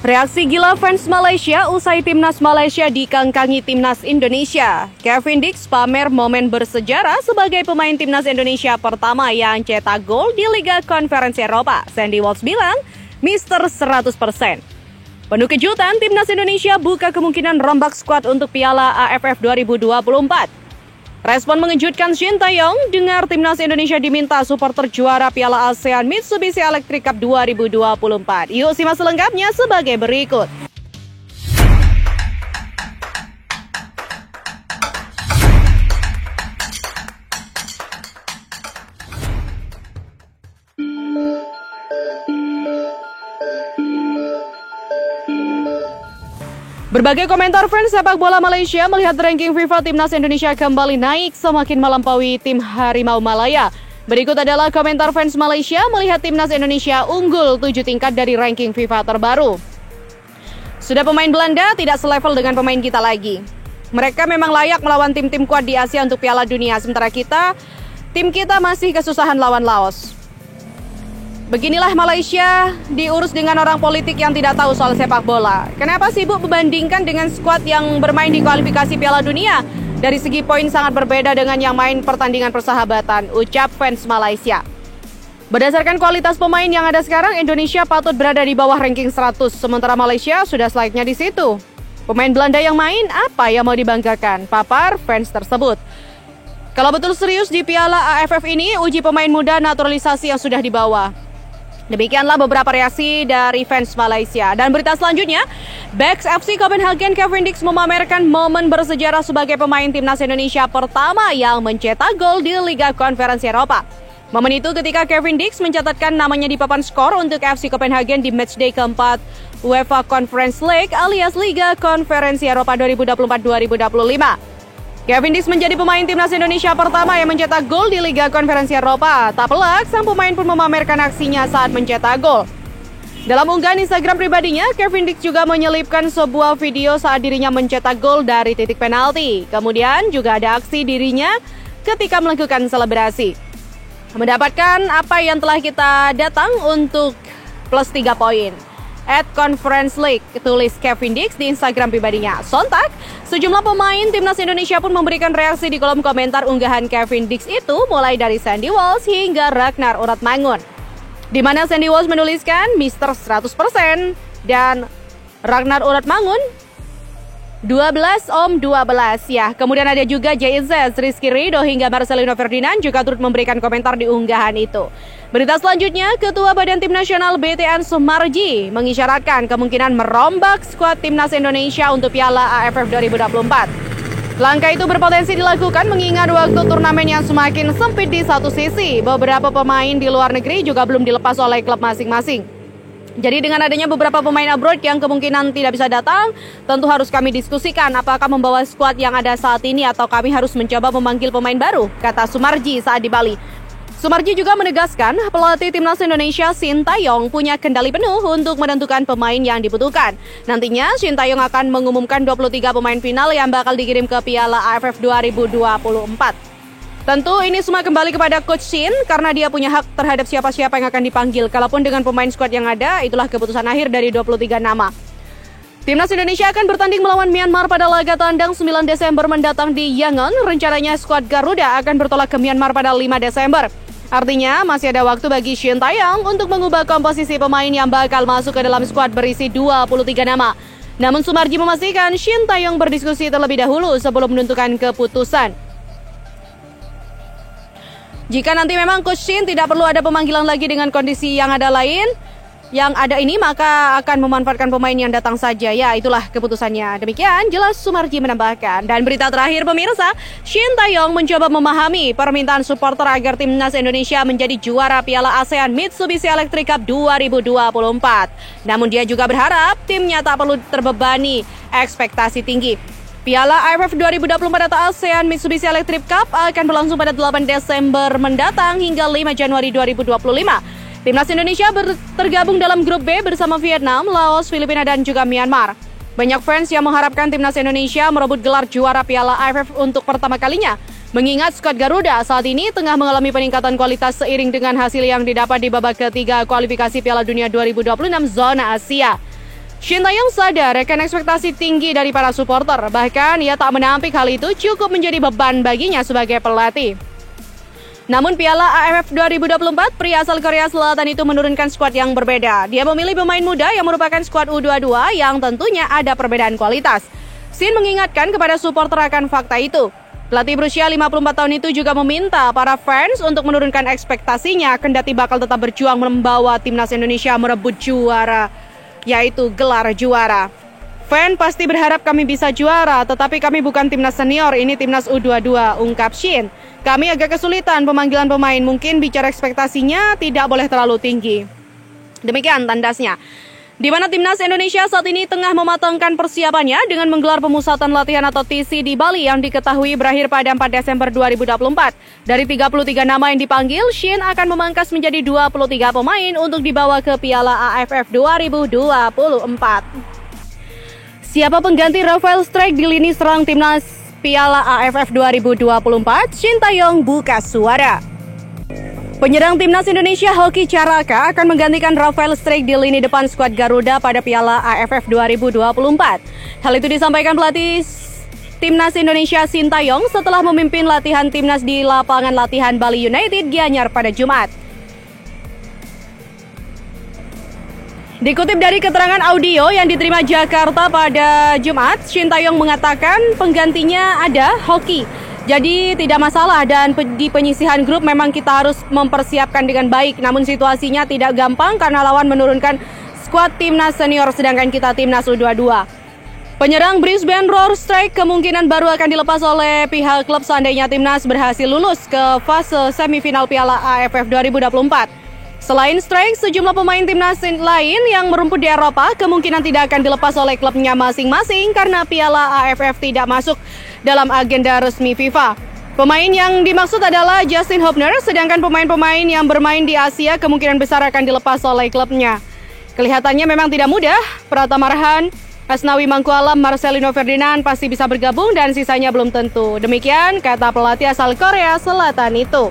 Reaksi gila fans Malaysia usai timnas Malaysia dikangkangi timnas Indonesia. Kevin Dix pamer momen bersejarah sebagai pemain timnas Indonesia pertama yang cetak gol di Liga Konferensi Eropa. Sandy Walsh bilang, Mister 100%. Penuh kejutan, timnas Indonesia buka kemungkinan rombak skuad untuk Piala AFF 2024. Respon mengejutkan Shin Tae-yong, dengar timnas Indonesia diminta supporter juara Piala ASEAN Mitsubishi Electric Cup 2024. Yuk simak selengkapnya sebagai berikut. Berbagai komentar fans sepak bola Malaysia melihat ranking FIFA timnas Indonesia kembali naik semakin melampaui tim Harimau Malaya. Berikut adalah komentar fans Malaysia melihat timnas Indonesia unggul 7 tingkat dari ranking FIFA terbaru. Sudah pemain Belanda tidak selevel dengan pemain kita lagi. Mereka memang layak melawan tim-tim kuat di Asia untuk Piala Dunia, sementara tim kita masih kesusahan lawan Laos. Beginilah Malaysia diurus dengan orang politik yang tidak tahu soal sepak bola. Kenapa sibuk membandingkan dengan skuad yang bermain di kualifikasi Piala Dunia? Dari segi poin sangat berbeda dengan yang main pertandingan persahabatan, ucap fans Malaysia. Berdasarkan kualitas pemain yang ada sekarang, Indonesia patut berada di bawah ranking 100, sementara Malaysia sudah selayaknya di situ. Pemain Belanda yang main, apa yang mau dibanggakan? Papar fans tersebut. Kalau betul serius di Piala AFF ini, uji pemain muda naturalisasi yang sudah dibawa. Demikianlah beberapa reaksi dari fans Malaysia. Dan berita selanjutnya, backs FC Copenhagen Kevin Dix memamerkan momen bersejarah sebagai pemain timnas Indonesia pertama yang mencetak gol di Liga Konferensi Eropa. Momen itu ketika Kevin Dix mencatatkan namanya di papan skor untuk FC Copenhagen di matchday keempat UEFA Conference League alias Liga Konferensi Eropa 2024-2025. Kevin Dix menjadi pemain timnas Indonesia pertama yang mencetak gol di Liga Konferensi Eropa. Tak pelak, sang pemain pun memamerkan aksinya saat mencetak gol. Dalam unggahan Instagram pribadinya, Kevin Dix juga menyelipkan sebuah video saat dirinya mencetak gol dari titik penalti. Kemudian juga ada aksi dirinya ketika melakukan selebrasi. Mendapatkan apa yang telah kita datang untuk plus 3 poin. @Conference League, tulis Kevin Dix di Instagram pribadinya. Sontak, sejumlah pemain timnas Indonesia pun memberikan reaksi di kolom komentar unggahan Kevin Dix itu, mulai dari Sandy Walsh hingga Ragnar Uratmangun. Di mana Sandy Walsh menuliskan Mister 100% dan Ragnar Uratmangun 12 Om 12 ya. Kemudian ada juga JZ, Rizky Ridho hingga Marcelino Ferdinand juga turut memberikan komentar di unggahan itu. Berita selanjutnya, Ketua Badan Tim Nasional BTN Sumarji mengisyaratkan kemungkinan merombak skuad timnas Indonesia untuk Piala AFF 2024. Langkah itu berpotensi dilakukan mengingat waktu turnamen yang semakin sempit di satu sisi. Beberapa pemain di luar negeri juga belum dilepas oleh klub masing-masing. Jadi dengan adanya beberapa pemain abroad yang kemungkinan tidak bisa datang, tentu harus kami diskusikan apakah membawa skuad yang ada saat ini atau kami harus mencoba memanggil pemain baru, kata Sumarji saat di Bali. Sumarji juga menegaskan pelatih timnas Indonesia Shin Tae-yong punya kendali penuh untuk menentukan pemain yang dibutuhkan. Nantinya Shin Tae-yong akan mengumumkan 23 pemain final yang bakal dikirim ke Piala AFF 2024. Tentu ini semua kembali kepada Coach Shin karena dia punya hak terhadap siapa-siapa yang akan dipanggil. Kalaupun dengan pemain skuad yang ada, itulah keputusan akhir dari 23 nama. Timnas Indonesia akan bertanding melawan Myanmar pada laga tandang 9 Desember mendatang di Yangon. Rencananya skuad Garuda akan bertolak ke Myanmar pada 5 Desember. Artinya masih ada waktu bagi Shin Tae-yong untuk mengubah komposisi pemain yang bakal masuk ke dalam skuad berisi 23 nama. Namun Sumarji memastikan Shin Tae-yong berdiskusi terlebih dahulu sebelum menentukan keputusan. Jika nanti memang Coach Shin tidak perlu ada pemanggilan lagi dengan kondisi yang ada ini, maka akan memanfaatkan pemain yang datang saja. Ya, itulah keputusannya. Demikian jelas Sumarji menambahkan. Dan berita terakhir pemirsa, Shin Tae-yong mencoba memahami permintaan supporter agar timnas Indonesia menjadi juara Piala ASEAN Mitsubishi Electric Cup 2024. Namun dia juga berharap timnya tak perlu terbebani ekspektasi tinggi. Piala AFF 2024 atau ASEAN Mitsubishi Electric Cup akan berlangsung pada 8 Desember mendatang hingga 5 Januari 2025. Timnas Indonesia tergabung dalam grup B bersama Vietnam, Laos, Filipina, dan juga Myanmar. Banyak fans yang mengharapkan timnas Indonesia merebut gelar juara Piala AFF untuk pertama kalinya. Mengingat skuad Garuda saat ini tengah mengalami peningkatan kualitas seiring dengan hasil yang didapat di babak ketiga kualifikasi Piala Dunia 2026 zona Asia. Shin Tae-yong sadar akan ekspektasi tinggi dari para supporter, bahkan ia tak menampik hal itu cukup menjadi beban baginya sebagai pelatih. Namun Piala AFF 2024, pria asal Korea Selatan itu menurunkan skuad yang berbeda. Dia memilih pemain muda yang merupakan skuad U22 yang tentunya ada perbedaan kualitas. Shin mengingatkan kepada supporter akan fakta itu. Pelatih berusia 54 tahun itu juga meminta para fans untuk menurunkan ekspektasinya, kendati bakal tetap berjuang membawa timnas Indonesia merebut juara, yaitu gelar juara. Fan pasti berharap kami bisa juara, tetapi kami bukan timnas senior, ini timnas U22, ungkap Shin. Kami agak kesulitan pemanggilan pemain, mungkin bicara ekspektasinya tidak boleh terlalu tinggi. Demikian tandasnya. Di mana timnas Indonesia saat ini tengah mematangkan persiapannya dengan menggelar pemusatan latihan atau TC di Bali yang diketahui berakhir pada 4 Desember 2024. Dari 33 nama yang dipanggil, Shin akan memangkas menjadi 23 pemain untuk dibawa ke Piala AFF 2024. Siapa pengganti Rafael Strijk di lini serang timnas Piala AFF 2024? Shin Tae-yong buka suara. Penyerang timnas Indonesia Hoki Caraka akan menggantikan Rafael Strijk di lini depan skuad Garuda pada Piala AFF 2024. Hal itu disampaikan pelatih timnas Indonesia Shin Tae-yong setelah memimpin latihan timnas di lapangan latihan Bali United Gianyar pada Jumat. Dikutip dari keterangan audio yang diterima Jakarta pada Jumat, Shin Tae-yong mengatakan penggantinya ada Hoki. Jadi tidak masalah, dan di penyisihan grup memang kita harus mempersiapkan dengan baik. Namun situasinya tidak gampang karena lawan menurunkan skuad timnas senior sedangkan kita timnas U22. Penyerang Brisbane Roar Strike kemungkinan baru akan dilepas oleh pihak klub seandainya timnas berhasil lulus ke fase semifinal Piala AFF 2024. Selain Strike, sejumlah pemain timnas lain yang merumput di Eropa kemungkinan tidak akan dilepas oleh klubnya masing-masing karena Piala AFF tidak masuk dalam agenda resmi FIFA. Pemain yang dimaksud adalah Justin Hubner, sedangkan pemain-pemain yang bermain di Asia kemungkinan besar akan dilepas oleh klubnya. Kelihatannya memang tidak mudah. Pratama Arhan, Asnawi Mangkualam, Marcelino Ferdinand pasti bisa bergabung dan sisanya belum tentu. Demikian kata pelatih asal Korea Selatan itu.